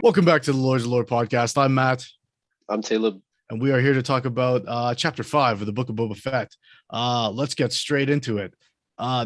Welcome back to the Lords of Lore podcast. I'm Matt, I'm Taleb. and we are here to talk about Chapter 5 of the Book of Boba Fett. Let's get straight into it.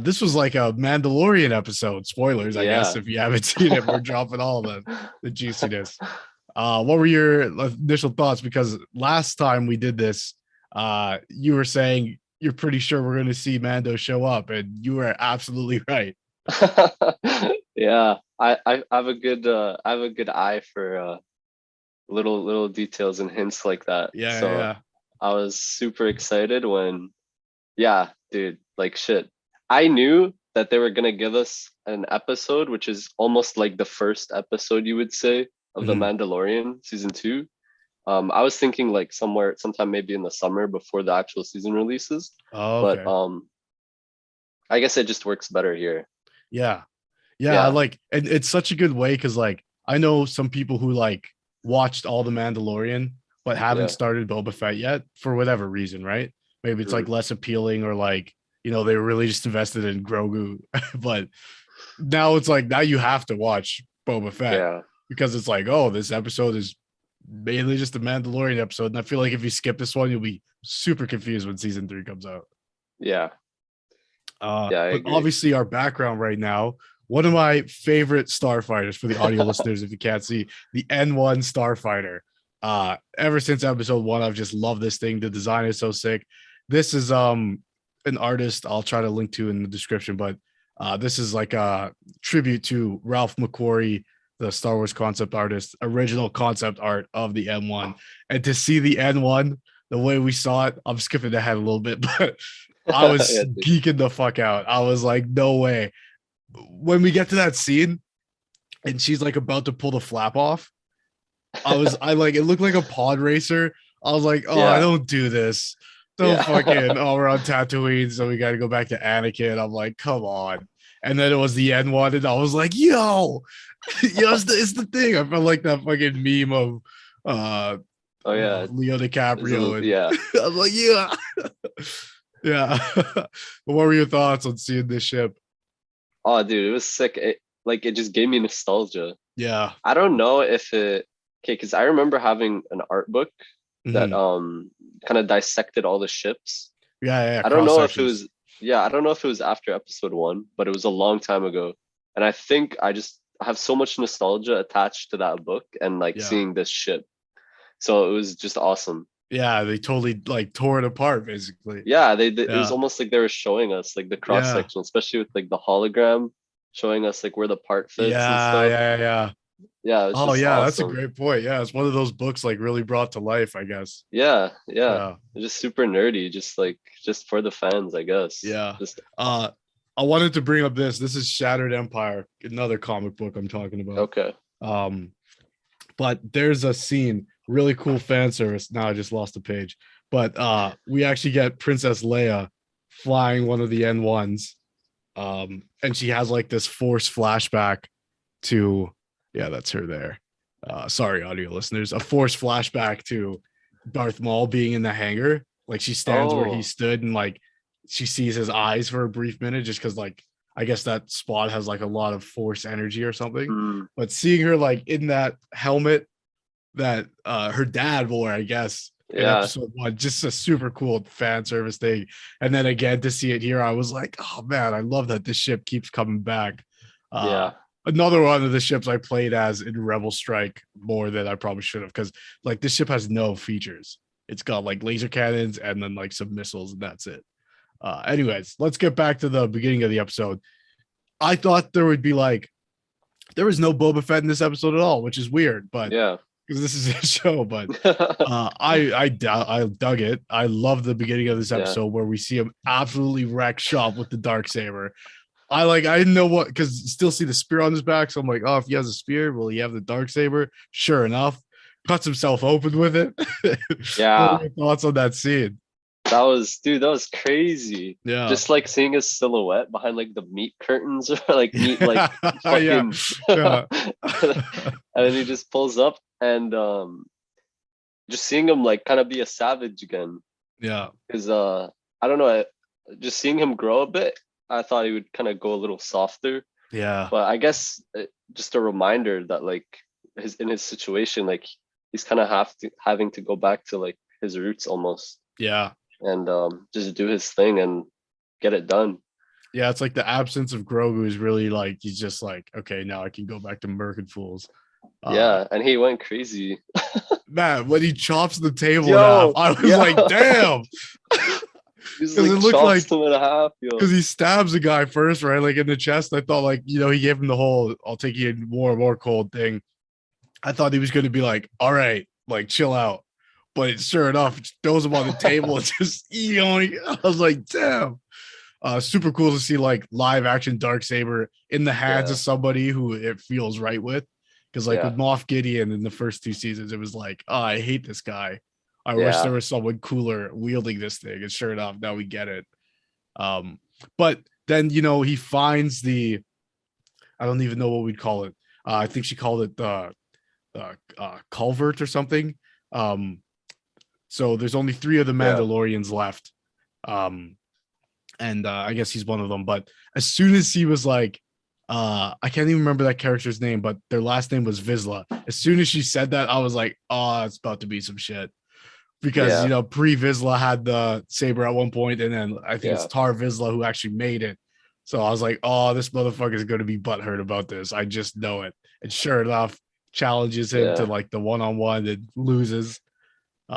This was like a Mandalorian episode. Spoilers, I guess, Yeah. if you haven't seen it, we're dropping all the juiciness. What were your initial thoughts? Because last time we did this, you were saying you're pretty sure we're going to see Mando show up, and you were absolutely right. Yeah. I have a good eye for little details and hints like that. Yeah, So yeah, I was super excited when, yeah, dude, like shit. I knew that they were gonna give us an episode, which is almost like the first episode you would say of The Mhm. Mandalorian season 2. I was thinking like sometime maybe in the summer before the actual season releases, Oh, but okay. I guess it just works better here. Yeah. Yeah, I Yeah, like and it's such a good way because like I know some people who like watched all the Mandalorian but haven't yeah. started Boba Fett yet for whatever reason, right? Maybe it's Mhm. like less appealing or like they were really just invested in Grogu. But now it's like now you have to watch Boba Fett Yeah, because it's like, oh, this episode is mainly just a Mandalorian episode. And I feel like if you skip this one, you'll be super confused when season 3 comes out. yeah, yeah, I But agree. obviously, our background right now, one of my favorite starfighters for the audio listeners, if you can't see, the N1 starfighter. Ever since episode 1, I've just loved this thing. The design is so sick. This is an artist I'll try to link to in the description, but this is like a tribute to Ralph McQuarrie, the Star Wars concept artist, original concept art of the N1. And to see the N1 the way we saw it, I'm skipping ahead a little bit, but I was Yeah, dude. geeking the fuck out. I was like, no way. When we get to that scene and she's like about to pull the flap off, I like, it looked like a pod racer. I was like, oh, I Yeah, don't do this. Don't fucking, yeah, oh, we're on Tatooine, so we got to go back to Anakin. I'm like, come on. And then it was the N1, and I was like, yo, it's the thing. I felt like that fucking meme of oh yeah. Leo DiCaprio, and Yeah. I was like, yeah, yeah. What were your thoughts on seeing this ship? Oh, dude, it was sick. It just gave me nostalgia. Yeah. I don't know if it, okay, because I remember having an art book that Mhm. kind of dissected all the ships. Yeah, yeah, I don't cross know if it sections. was, yeah, I don't know if it was after episode 1, but it was a long time ago. And I think I have so much nostalgia attached to that book and like Yeah. seeing this ship. So it was just awesome. Yeah, they totally like tore it apart basically. Yeah, it was Yeah. almost like they were showing us like the cross Yeah. section, especially with like the hologram showing us like where the part fits and Yeah, stuff. yeah, yeah. Yeah, it's Oh just yeah, that's a awesome. great point. Yeah, it's one of those books like really brought to life, I guess. Yeah, yeah. Yeah. It's just super nerdy, just for the fans, I guess. Yeah. Just Uh I wanted to bring up this. This is Shattered Empire, another comic book I'm talking about. okay. Um but there's a scene, really cool fan service. Now I just lost the page. But we actually get Princess Leia flying one of the N1s. And she has like this forced flashback to, yeah, that's her there. Sorry, audio listeners, a forced flashback to Darth Maul being in the hangar. Like she stands where he Oh, stood and like she sees his eyes for a brief minute just because like I guess that spot has like a lot of force energy or something. hmm, But seeing her like in that helmet that her dad wore, I guess, in yeah, episode 1, just a super cool fan service thing. And then again to see it here, I was like, oh man, I love that this ship keeps coming back. Uh yeah, Another one of the ships I played as in Rebel Strike more than I probably should have, because like this ship has no features. It's got like laser cannons and then like some missiles, and that's it. Anyways, let's get back to the beginning of the episode. I thought there would be like there was no Boba Fett in this episode at all, which is weird, but yeah. because this is a show. But I dug it. I love the beginning of this Yeah, episode where we see him absolutely wreck shop with the dark saber. I didn't know what, because still see the spear on his back, so I'm like, oh, if he has a spear, will he have the dark saber? Sure enough, cuts himself open with it. What were yeah. your thoughts on that scene? That was crazy. Yeah. Just like seeing his silhouette behind like the meat curtains or like meat like Yeah. fucking Yeah. and then he just pulls up and just seeing him like kind of be a savage again. Yeah. Because I don't know, just seeing him grow a bit, I thought he would kind of go a little softer. Yeah. But I guess just a reminder that like his situation, like he's kind of having to go back to like his roots almost, Yeah. and just do his thing and get it done. Yeah, it's like the absence of Grogu is really like he's just like, okay, now I can go back to murking fools. Yeah, and he went crazy. Man, when he chops the table in half, Yo, I was yeah. like, damn. He's Because like it looked like chops him in half, yo. because he stabs the guy first, right? Like in the chest. I thought like, you know, he gave him the whole I'll take you in more and more cold thing. I thought he was gonna be like, all right, like chill out. But sure enough, it throws him on the table and just I was like, damn. Super cool to see like live action Darksaber in the hands Yeah. of somebody who it feels right with. Because like Yeah. with Moff Gideon in the first 2 seasons, it was like, oh, I hate this guy. I wish Yeah. there was someone cooler wielding this thing. And sure enough, now we get it. But then you know he finds I don't even know what we'd call it. I think she called it the culvert or something. So there's only 3 of the Mandalorians left. And I guess he's one of them. But as soon as he was like, I can't even remember that character's name, but their last name was Vizsla. As soon as she said that, I was like, oh, it's about to be some shit. Because, you know, Pre Vizsla had the saber at one point, and then I think it's Tar Vizsla who actually made it. So I was like, oh, this motherfucker is going to be butthurt about this. I just know it. And sure enough, challenges him to like the one-on-one and loses.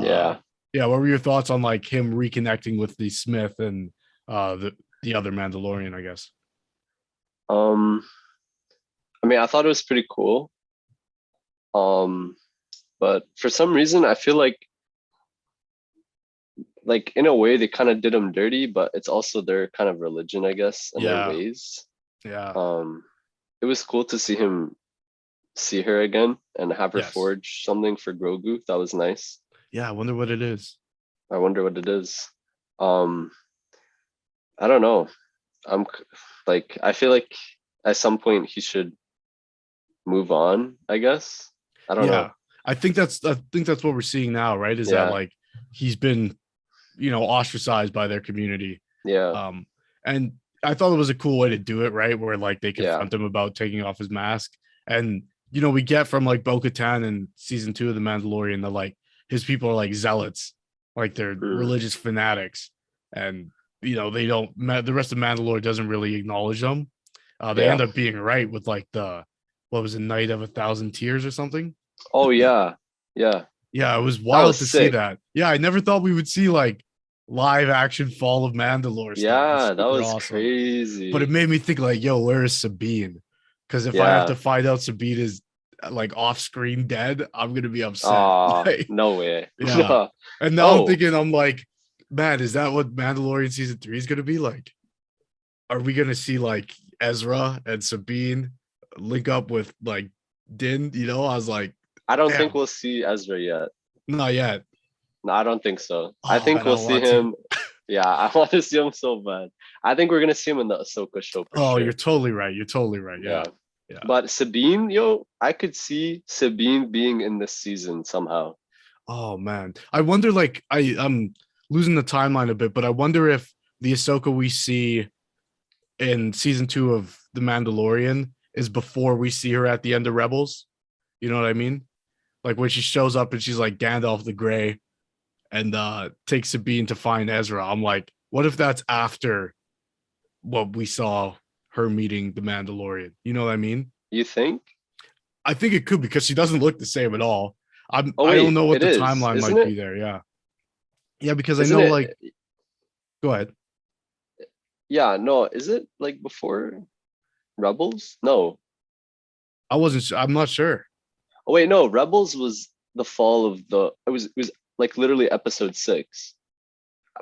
Yeah. What were your thoughts on like him reconnecting with the Smith and the other Mandalorian, I guess? I mean, I thought it was pretty cool. But for some reason, I feel like in a way they kind of did him dirty, but it's also their kind of religion, I guess, and their ways. Yeah. It was cool to see her again and have her forge something for Grogu. That was nice. Yeah, I wonder what it is. I wonder what it is. I don't know. I feel like at some point he should move on, I guess. I don't know. I think that's what we're seeing now, right? Is that like he's been, you know, ostracized by their community. Yeah. And I thought it was a cool way to do it, right? Where like they confront him about taking off his mask. And you know, we get from like Bo-Katan in season 2 of The Mandalorian that like his people are like zealots, like they're religious fanatics, and you know they don't. The rest of Mandalore doesn't really acknowledge them. They end up being right with like what was it, Night of 1,000 Tears or something. Oh yeah. It was wild to see that. Yeah, I never thought we would see like live action Fall of Mandalore stuff. Yeah, that was awesome. Crazy. But it made me think like, yo, where is Sabine? Because if I have to find out Sabine is like off screen dead, I'm gonna be upset. Like, no way. Yeah. And now I'm thinking, I'm like, man, is that what Mandalorian season 3 is gonna be like? Are we gonna see like Ezra and Sabine link up with like Din? You know, I was like, I don't think we'll see Ezra yet. Not yet. No, I don't think so. I think we'll see him. Yeah, I want to see him so bad. I think we're gonna see him in the Ahsoka show. Sure. You're totally right. Yeah. But Sabine, I could see Sabine being in this season somehow. Oh man, I wonder. Like, I'm losing the timeline a bit, but I wonder if the Ahsoka we see in season 2 of The Mandalorian is before we see her at the end of Rebels. You know what I mean? Like when she shows up and she's like Gandalf the Grey and takes Sabine to find Ezra. I'm like, what if that's after what we saw her meeting the Mandalorian? You know what I mean? You think? I think it could, because she doesn't look the same at all. I don't know what the timeline might be there. Yeah, because I know like. Go ahead. Yeah, no, is it like before Rebels? No, I wasn't. I'm not sure. Oh wait, no, Rebels was the fall of the. It was like literally episode 6,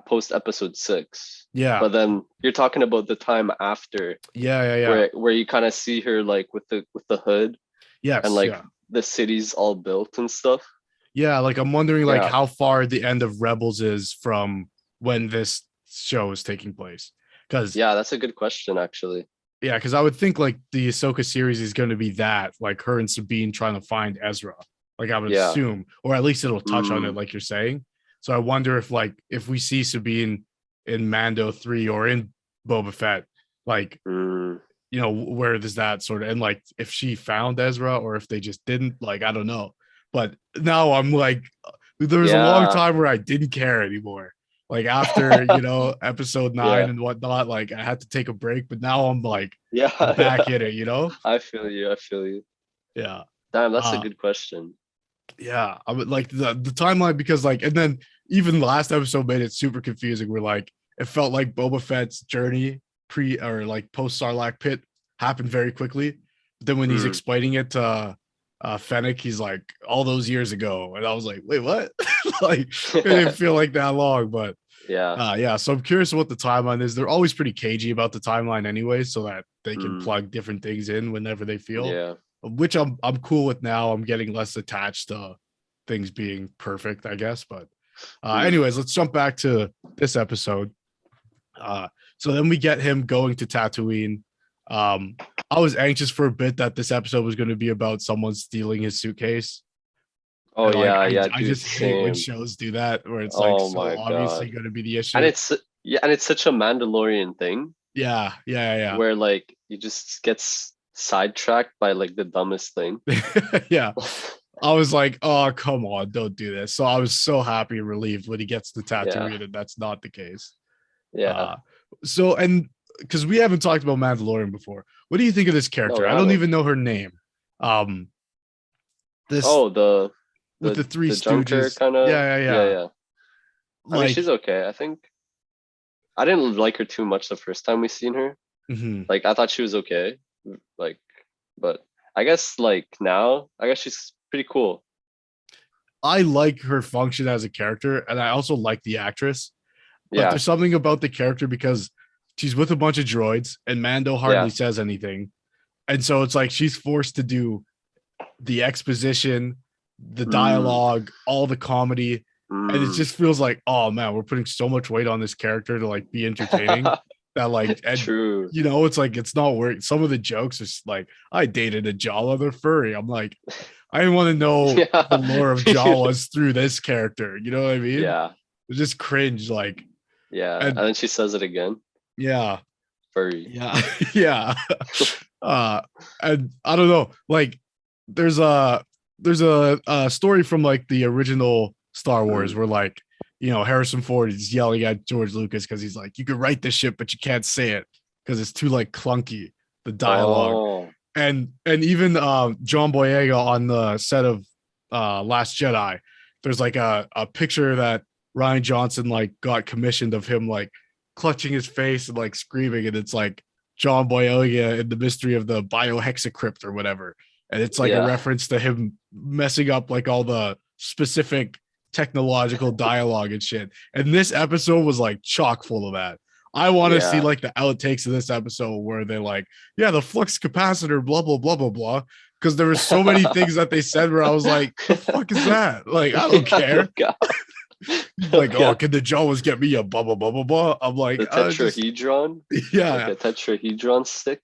post episode 6. Yeah. But then you're talking about the time after. Yeah. Where you kind of see her like with the hood. Yes. And like the city's all built and stuff. Yeah, like I'm wondering like how far the end of Rebels is from when this show is taking place. Because that's a good question actually. Yeah, because I would think like the Ahsoka series is going to be that, like her and Sabine trying to find Ezra. Like I would assume, or at least it'll touch on it, like you're saying. So I wonder if we see Sabine in Mando 3 or in Boba Fett, like where does that sort of, and like if she found Ezra or if they just didn't, like, I don't know. But now I'm like, there was a long Yeah. time where I didn't care anymore. Like after, episode 9 Yeah. and whatnot, like I had to take a break, but now I'm like, Yeah. I'm back Yeah. in it. I feel you. I feel you. Yeah. Damn, that's a Uh, good question. yeah. I would like the timeline because like, and then even last episode made it super confusing. Where like it felt like Boba Fett's journey pre or like post Sarlacc pit happened very quickly. But then when he's Mm. explaining it to Fennec, he's like all those years ago, and I was like, wait, what? Like it didn't feel like that long, but Yeah. yeah. So I'm curious what the timeline is. They're always pretty cagey about the timeline anyway, so that they can Mm. plug different things in whenever they feel, Yeah. which I'm cool with now. I'm getting less attached to things being perfect, I guess. But Mm. anyways, let's jump back to this episode. So then we get him going to Tatooine. I was anxious for a bit that this episode was going to be about someone stealing his suitcase. Oh And like yeah, yeah, I dude. just hate when Same. shows do that where it's like Oh so my obviously god. going to be the And issue. it's such a Mandalorian thing Yeah. where like you just gets sidetracked by like the dumbest thing. Yeah. I was like, oh, come on, don't do this. So I was so happy and relieved when he gets to Yeah. Tatooine, and that's not the case. Yeah. So, and because we haven't talked about Mandalorian before, what do you think of this No, character? we I don't haven't. even know her name. Um, this Oh, with the Three the junker Stooges. kind of. Yeah, Yeah. yeah. I mean, Like, she's okay. I think I didn't like her too much the first time we seen her. mhm. Like I thought she was okay. Like, but I guess like now, I guess she's pretty cool. I like her function as a character, and I also like the actress. But Yeah. there's something about the character because she's with a bunch of droids, and Mando hardly Yeah. says anything, and so it's like she's forced to do the exposition, the Mm, dialogue, all the comedy, and it mm. just feels like, oh man, we're putting so much weight on this character to like be entertaining that like, and True. it's like it's not working. Some of the jokes are like, I dated a Jawa, they're furry. I'm like, I didn't want to know the lore of Yeah. Jawas through this character. You know what I mean? Yeah. It's just cringe, like, Yeah. and And then she says it again. yeah, Furry. yeah, yeah. uh, and I don't know, like, there's a story from like the original Star Wars Mm. where like Harrison Ford is yelling at George Lucas because he's like, you could write this shit but you can't say it because it's too like clunky, the dialogue. Oh. And even John Boyega on the set of Last Jedi, there's like a picture that Ryan Johnson like got commissioned of him like clutching his face and like screaming, and it's like John Boyega in the mystery of the biohexacrypt or whatever, and it's like a Yeah. reference to him messing up like all the specific technological dialogue and shit. And this episode was like chock full of that. I want to see Yeah. like the outtakes of this episode where they're like, yeah, the flux capacitor, blah, blah, blah, blah, blah. Because there were so many things that they said where I was like, the fuck is that? Like, I don't care. Look out. Like, Look oh, out. can the Jawas get me a blah, blah, blah, blah, blah? I'm like, The just, tetrahedron? Like yeah, a tetrahedron stick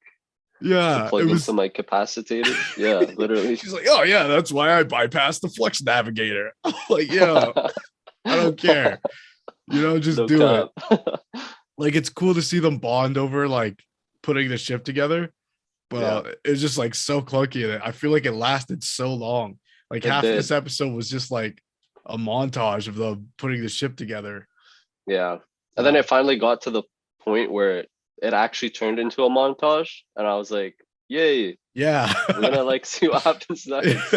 to yeah. It plug into was, my capacitor. Yeah, literally. she's like, oh, yeah, that's why I bypassed the flux navigator. I'm like, yeah, I don't care. Just No do it. cap. Like, it's cool to see them bond over like putting the ship together, but Yeah, it's just like so clunky that I feel like it lasted so long. Like it half did. this episode was just like a montage of them putting the ship together. Yeah. And then Uh, it finally got to the point where it actually turned into a montage. And I was like, yay, yeah. we're gonna like see what happens next.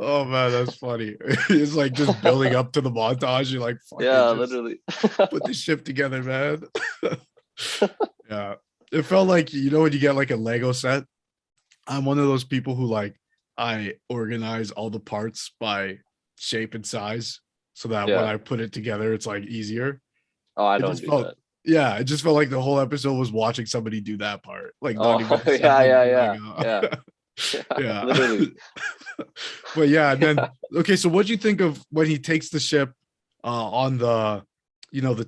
Oh man, that's funny. It's like just building up to the montage. You're like, fucking Yeah, just literally. put the ship together, man. Yeah. It felt like, when you get like a Lego set, I'm one of those people who like I organize all the parts by shape and size so that when Yeah. I put it together, it's like easier. Oh, I It don't just do felt, that. yeah, it just felt like the whole episode was watching somebody do that part, like Oh, not even yeah, assembling yeah, the yeah. Lego. Yeah. Yeah. Literally. But yeah, and then okay, so what do you think of when he takes the ship on the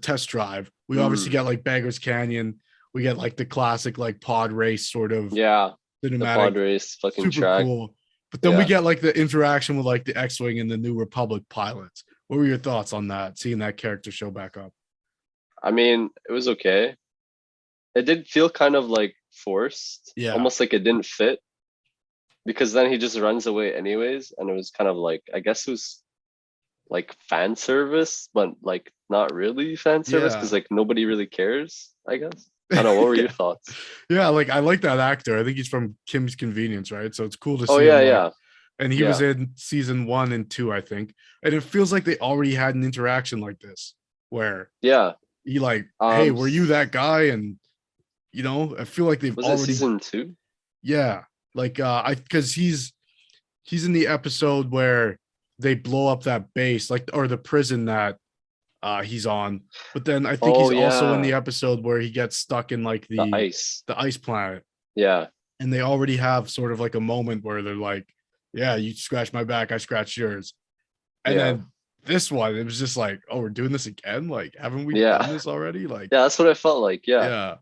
test drive? We obviously Mm, get like Beggars Canyon, we get like the classic like pod race sort of yeah. The pod cinematic, race fucking super track. cool. But then we Yeah. get like the interaction with like the X-Wing and the New Republic pilots. What were your thoughts on that? Seeing that character show back up? I mean, it was okay. it did feel kind of like forced, Yeah. almost like it didn't fit, because then he just runs away anyways, and it was kind of like, I guess it was like fan service, but like not really fan service because Yeah. like nobody really cares, I guess. I don't know. What were your Yeah. thoughts? Yeah, like I like that actor. I think he's from Kim's Convenience, right? So it's cool to Oh see yeah, him like, yeah, and he was yeah, in season 1 and 2, I think. And it feels like they already had an interaction like this where yeah. he like, hey, were you that guy? And I feel like they've Was it already, season 2? yeah, like I because he's in the episode where they blow up that base, like, or the prison that he's on. But then I think Oh he's also in the yeah, episode where he gets stuck in like the the ice. the ice planet. Yeah, And they already have sort of like a moment where they're like, yeah, you scratch my back, I scratch yours. And yeah, then this one, it was just like, oh, we're doing this again? Like, haven't we yeah, done this already? Like, yeah. That's what I felt like. Yeah, yeah.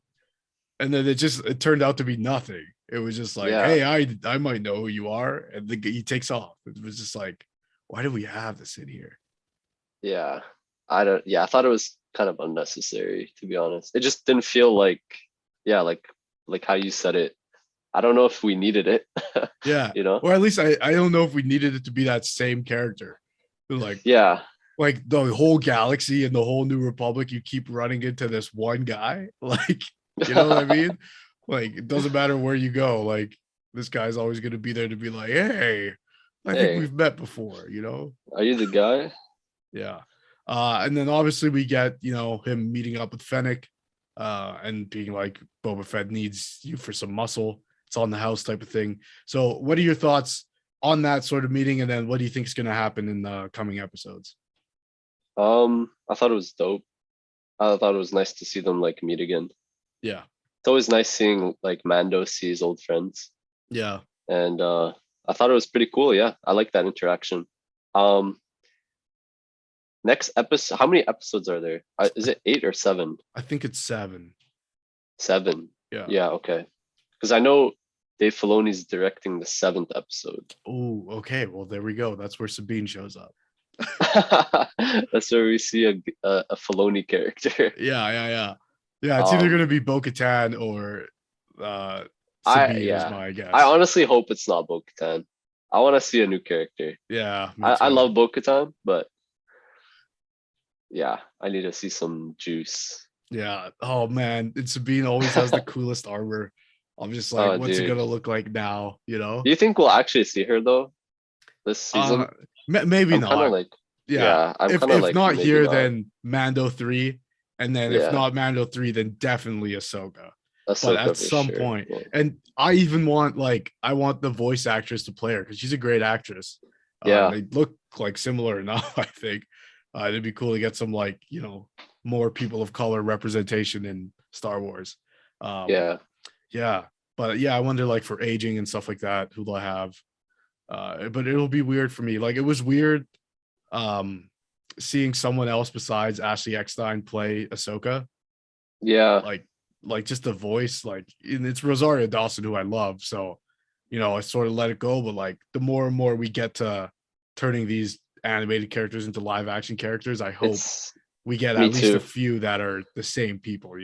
And then it turned out to be nothing. It was just like, yeah, hey, I might know who you are. And he takes off. It was just like, why do we have this in here? yeah. I don't. Yeah, I thought it was kind of unnecessary, to be honest. It just didn't feel like, yeah, like how you said it. I don't know if we needed it. Yeah. You know? Or at least I don't know if we needed it to be that same character. Like Yeah, like the whole galaxy and the whole New Republic, you keep running into this one guy. Like, you know what I mean? Like, it doesn't matter where you go. Like, this guy's always going to be there to be like, hey, I think hey, we've met before. are you the guy? Yeah. And then obviously we get, him meeting up with Fennec and being like, Boba Fett needs you for some muscle. It's on the house type of thing. So, what are your thoughts on that sort of meeting? And then what do you think is going to happen in the coming episodes? I thought it was dope. I thought it was nice to see them like meet again. Yeah. It's always nice seeing like Mando see his old friends, Yeah. and I thought it was pretty cool. Yeah, I like that interaction. Um, Next episode, how many episodes are there? Is it 8 or 7? I think it's 7. 7. Yeah. Yeah, okay. Because I know Dave Filoni's directing the 7th episode. Oh, okay. Well, there we go. That's where Sabine shows up. That's where we see a Filoni character. Yeah. It's either gonna be Bo-Katan or Sabine is my guess. I honestly hope it's not Bo-Katan. I want to see a new character. Yeah, I love Bo-Katan, but yeah, I need to see some juice. Yeah. Oh man, and Sabine always has the coolest armor. I'm just like, Oh, what's it dude. gonna look like now? Do you think we'll actually see her though this season? Maybe I'm kind of not. like, Yeah. I'm If kind of like not maybe here, not. then Mando 3, and then if Yeah, not Mando 3, then definitely Ahsoka. But Ahsoka at for some sure. point, Yeah. and I even want I want the voice actress to play her because she's a great actress. Yeah. They look like similar enough. I think it'd be cool to get some more people of color representation in Star Wars. Yeah. Yeah, but yeah, I wonder like for aging and stuff like that, who they'll have. But it'll be weird for me. Like it was weird seeing someone else besides Ashley Eckstein play Ahsoka. Yeah. Like just the voice, and it's Rosario Dawson who I love. So, I sort of let it go. But like the more and more we get to turning these animated characters into live action characters, I hope we get Me at least too. a few that are the same people,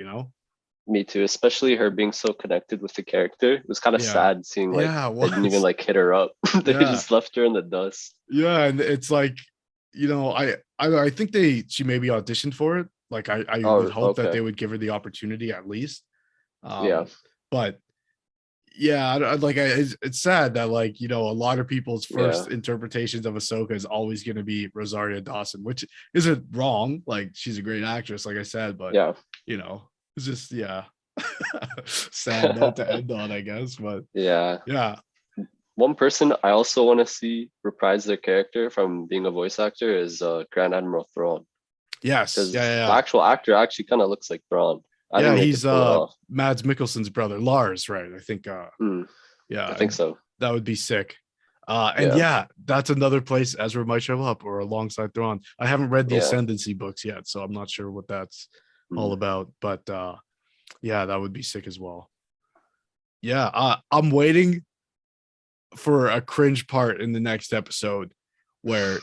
Me too. Especially her being so connected with the character. It was kind of Yeah. sad seeing like Yeah, it they didn't even was. like hit her up. They Yeah. just left her in the dust. Yeah, and it's like, I think she maybe auditioned for it. Like I would hope that okay. they would give her the opportunity at least. Yeah. But yeah, it's sad that a lot of people's first interpretations of Ahsoka is always going to be Rosario Dawson, which isn't wrong. Like she's a great actress, like I said, but Yeah. it's just sad note to end on, I guess. But Yeah. yeah. One person I also want to see reprise their character from being a voice actor is Grand Admiral Thrawn. Yes. Because Yeah. the actual actor actually kind of looks like Thrawn. I think He's pull it off. Mads Mikkelsen's brother, Lars, right? I think I think so. That would be sick. And that's another place Ezra might show up or alongside Thrawn. I haven't read the Ascendancy books yet, so I'm not sure what that's all about. But that would be sick as well. Yeah, I'm waiting for a cringe part in the next episode where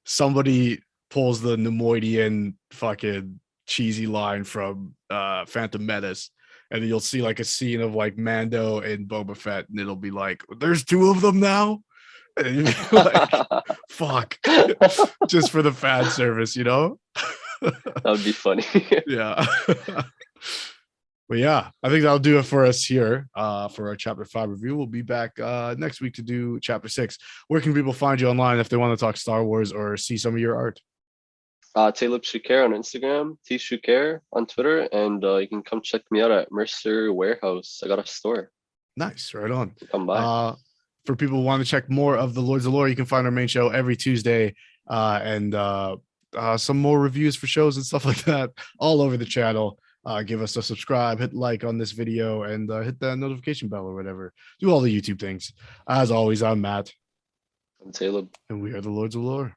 somebody pulls the Nemoidian fucking cheesy line from Phantom Menace, and then you'll see like a scene of like Mando and Boba Fett, and it'll be like, "There's two of them now," and you'll be like, "Fuck," just for the fan service, you know? That would be funny. Yeah. But yeah, I think that'll do it for us here for our chapter 5 review. We'll be back next week to do chapter 6. Where can people find you online if they want to talk Star Wars or see some of your art? Taleb Shukair on Instagram, T Shukair on Twitter, and you can come check me out at Mercer Warehouse. I got a store. Nice, right on. Come by. For people who want to check more of the Lords of Lore, you can find our main show every Tuesday, and some more reviews for shows and stuff like that all over the channel. Give us a subscribe, hit like on this video, and hit that notification bell or whatever. Do all the YouTube things. As always, I'm Matt. I'm Taleb. And we are the Lords of Lore.